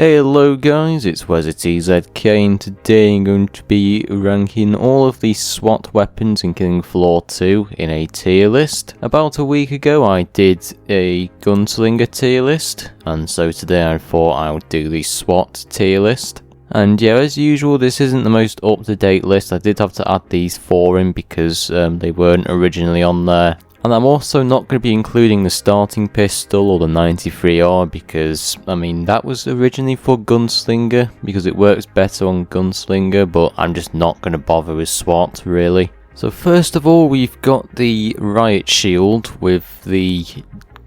Hello guys, it's WesTZK and today I'm going to be ranking all of the SWAT weapons in Killing Floor 2 in a tier list. About a week ago I did a Gunslinger tier list, and so today I thought I would do the SWAT tier list. And yeah, as usual, this isn't the most up-to-date list. I did have to add these 4 in because they weren't originally on there. And I'm also not going to be including the starting pistol or the 93R because, I mean, that was originally for Gunslinger because it works better on Gunslinger, but I'm just not going to bother with SWAT, really. So first of all, we've got the Riot Shield with the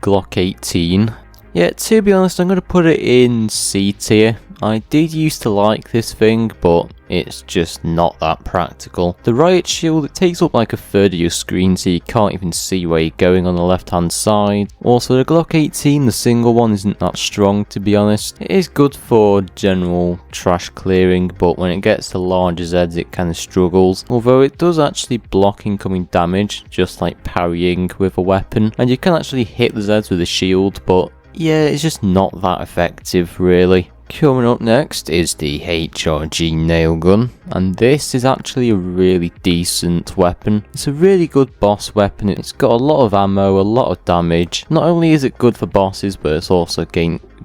Glock 18. Yeah, to be honest, I'm going to put it in C tier. I did used to like this thing, but it's just not that practical. The Riot Shield, it takes up like a third of your screen, so you can't even see where you're going on the left hand side. Also, the Glock 18, the single one, isn't that strong, to be honest. It is good for general trash clearing, but when it gets to larger Zeds it kind of struggles. Although it does actually block incoming damage, just like parrying with a weapon. And you can actually hit the Zeds with a shield, but yeah, it's just not that effective, really. Coming up next is the HRG Nail Gun, and this is actually a really decent weapon. It's a really good boss weapon. It's got a lot of ammo, a lot of damage. Not only is it good for bosses, but it's also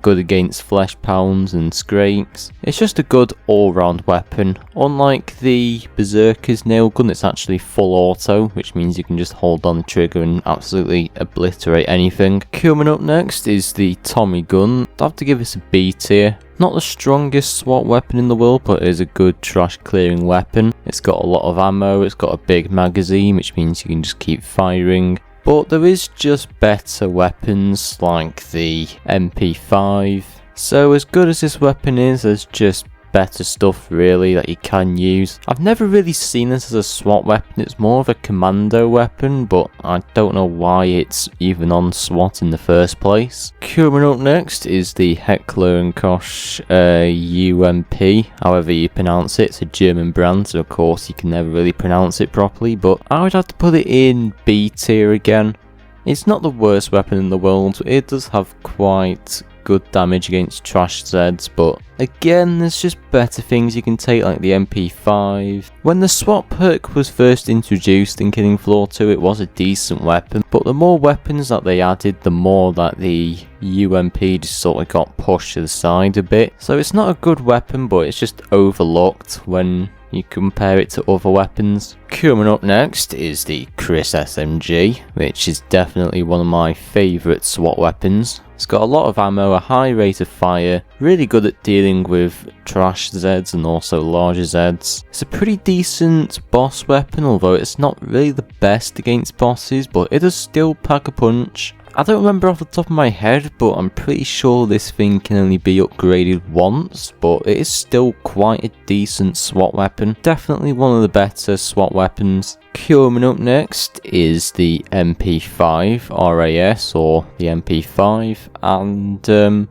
good against flesh pounds and scrakes. It's just a good all-round weapon. Unlike the Berserker's Nail Gun, it's actually full auto, which means you can just hold on the trigger and absolutely obliterate anything. Coming up next is the Tommy Gun. I have to give this a B tier. Not the strongest SWAT weapon in the world, but it is a good trash clearing weapon. It's got a lot of ammo, it's got a big magazine, which means you can just keep firing. But there is just better weapons like the MP5. So as good as this weapon is, there's just better stuff really that you can use. I've never really seen this as a SWAT weapon. It's more of a commando weapon, but I don't know why it's even on SWAT in the first place. Coming up next is the Heckler & Koch UMP, however you pronounce it. It's a German brand, so of course you can never really pronounce it properly, but I would have to put it in B tier again. It's not the worst weapon in the world. It does have quite good damage against trash Zeds, but again, there's just better things you can take, like the MP5. When the SWAT perk was first introduced in Killing Floor 2, it was a decent weapon, but the more weapons that they added, the more that the UMP just sort of got pushed to the side a bit. So it's not a good weapon, but it's just overlooked when you compare it to other weapons. Coming up next is the Chris SMG, which is definitely one of my favourite SWAT weapons. It's got a lot of ammo, a high rate of fire, really good at dealing with trash Zeds and also larger Zeds. It's a pretty decent boss weapon, although it's not really the best against bosses, but it does still pack a punch. I don't remember off the top of my head, but I'm pretty sure this thing can only be upgraded once, but it is still quite a decent SWAT weapon. Definitely one of the better SWAT weapons. Coming up next is the MP5 RAS, or the MP5, and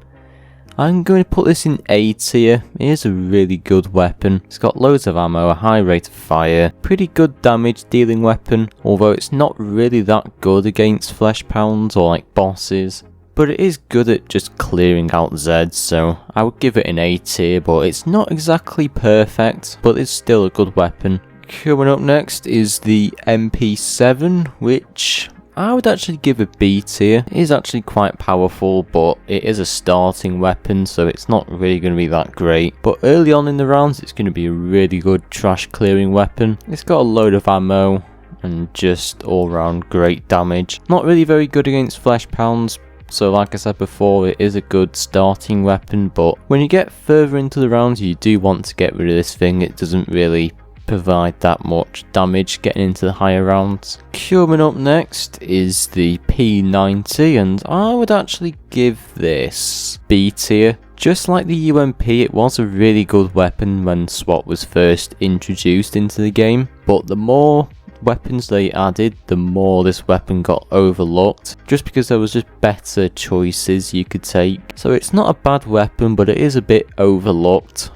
I'm going to put this in A tier. It is a really good weapon. It's got loads of ammo, a high rate of fire, pretty good damage dealing weapon, although it's not really that good against flesh pounds or like bosses. But it is good at just clearing out Zeds, so I would give it an A tier, but it's not exactly perfect, but it's still a good weapon. Coming up next is the MP7, which I would actually give a B tier. It is actually quite powerful, but it is a starting weapon, so it's not really going to be that great. But early on in the rounds, it's going to be a really good trash clearing weapon. It's got a load of ammo and just all round great damage. Not really very good against flesh pounds, so like I said before, it is a good starting weapon, but when you get further into the rounds, you do want to get rid of this thing. It doesn't really provide that much damage getting into the higher rounds. Coming up next is the P90, and I would actually give this B tier. Just like the UMP, it was a really good weapon when SWAT was first introduced into the game, but the more weapons they added, the more this weapon got overlooked, just because there was just better choices you could take. So it's not a bad weapon, but it is a bit overlooked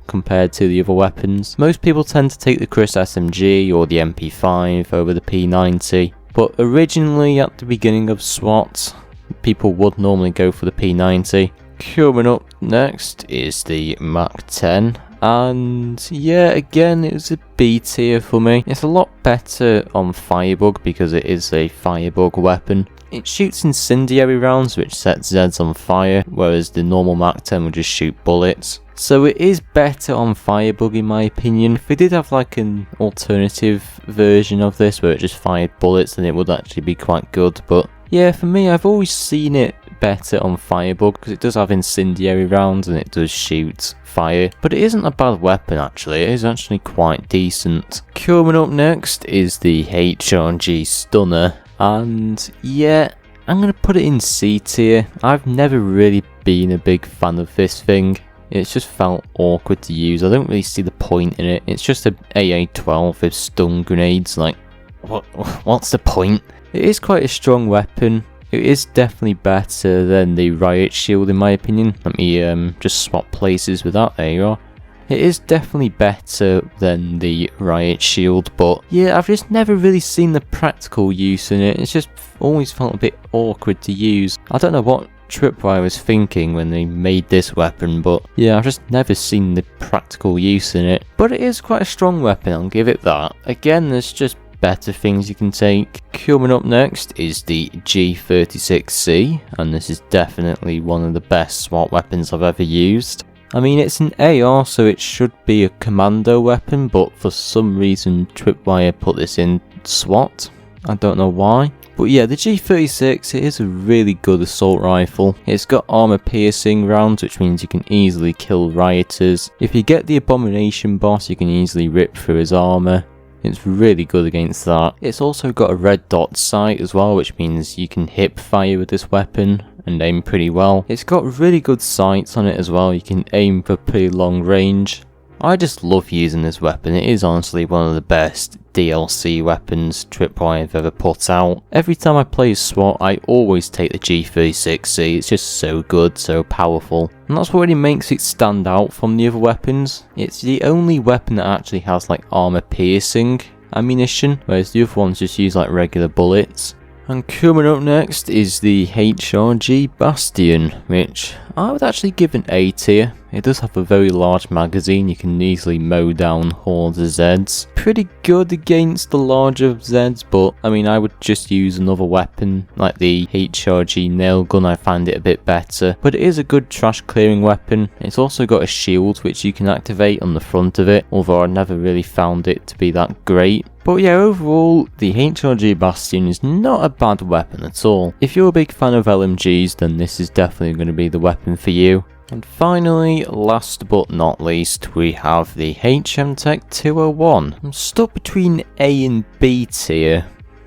compared to the other weapons. Most people tend to take the Chris SMG or the MP5 over the P90, but originally at the beginning of SWAT, people would normally go for the P90. Coming up next is the Mach 10. And yeah, again, it was a B tier for me. It's a lot better on Firebug because it is a Firebug weapon. It shoots incendiary rounds which set Zeds on fire, whereas the normal Mach 10 will just shoot bullets. So it is better on Firebug in my opinion. If they did have like an alternative version of this where it just fired bullets, then it would actually be quite good. But yeah, for me, I've always seen it better on Firebug because it does have incendiary rounds and it does shoot fire, but it isn't a bad weapon actually. It is actually quite decent. Coming up next is the HRG Stunner, and yeah, I'm gonna put it in C tier. I've never really been a big fan of this thing. It's just felt awkward to use. I don't really see the point in it. It's just a AA-12 with stun grenades. Like, what's the point? It is quite a strong weapon. It is definitely better than the Riot Shield in my opinion. Let me just swap places with that. There you are. It is definitely better than the Riot Shield, but yeah, I've just never really seen the practical use in it. It's just always felt a bit awkward to use. I don't know what Tripwire was thinking when they made this weapon, but yeah, I've just never seen the practical use in it. But it is quite a strong weapon, I'll give it that. Again, there's just better things you can take. Coming up next is the G36C, and this is definitely one of the best SWAT weapons I've ever used. I mean, it's an AR, so it should be a commando weapon, but for some reason Tripwire put this in SWAT. I don't know why. But yeah, the G36, it is a really good assault rifle. It's got armor piercing rounds, which means you can easily kill rioters. If you get the Abomination boss, you can easily rip through his armor. It's really good against that. It's also got a red dot sight as well, which means you can hip fire with this weapon and aim pretty well. It's got really good sights on it as well. You can aim for pretty long range. I just love using this weapon. It is honestly one of the best DLC weapons Tripwire have ever put out. Every time I play SWAT, I always take the G36C. It's just so good, so powerful. And that's what really makes it stand out from the other weapons. It's the only weapon that actually has like armor piercing ammunition, whereas the other ones just use like regular bullets. And coming up next is the HRG Bastion, which I would actually give an A tier. It does have a very large magazine. You can easily mow down hordes of Zeds. Pretty good against the larger Zeds, but I mean, I would just use another weapon like the HRG Nail Gun. I find it a bit better, but it is a good trash clearing weapon. It's also got a shield which you can activate on the front of it, although I never really found it to be that great. But yeah, overall, the HRG Bastion is not a bad weapon at all. If you're a big fan of LMGs, then this is definitely going to be the weapon for you. And finally, last but not least, we have the HMTech 201. I'm stuck between A and B tier,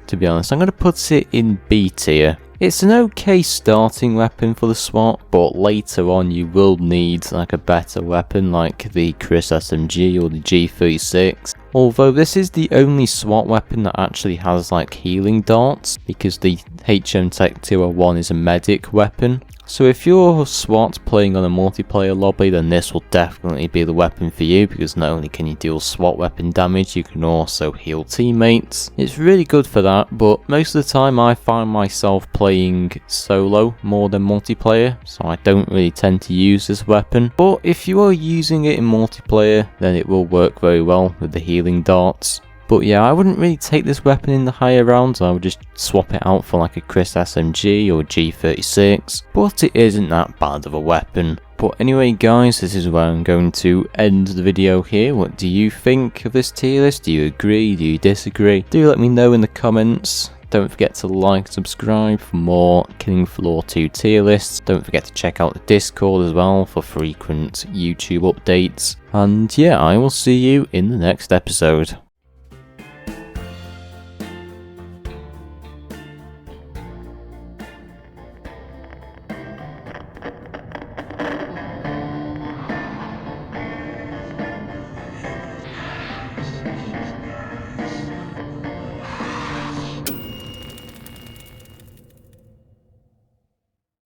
to be honest. I'm going to put it in B tier. It's an okay starting weapon for the SWAT, but later on you will need like a better weapon like the Chris SMG or the G36. Although this is the only SWAT weapon that actually has like healing darts, because the HMTech 201 is a medic weapon. So if you're SWAT playing on a multiplayer lobby, then this will definitely be the weapon for you, because not only can you deal SWAT weapon damage, you can also heal teammates. It's really good for that, but most of the time I find myself playing solo more than multiplayer, so I don't really tend to use this weapon. But if you are using it in multiplayer, then it will work very well with the healing darts. But yeah, I wouldn't really take this weapon in the higher rounds. I would just swap it out for like a Chris SMG or G36. But it isn't that bad of a weapon. But anyway guys, this is where I'm going to end the video here. What do you think of this tier list? Do you agree? Do you disagree? Do let me know in the comments. Don't forget to like, subscribe for more Killing Floor 2 tier lists. Don't forget to check out the Discord as well for frequent YouTube updates. And yeah, I will see you in the next episode.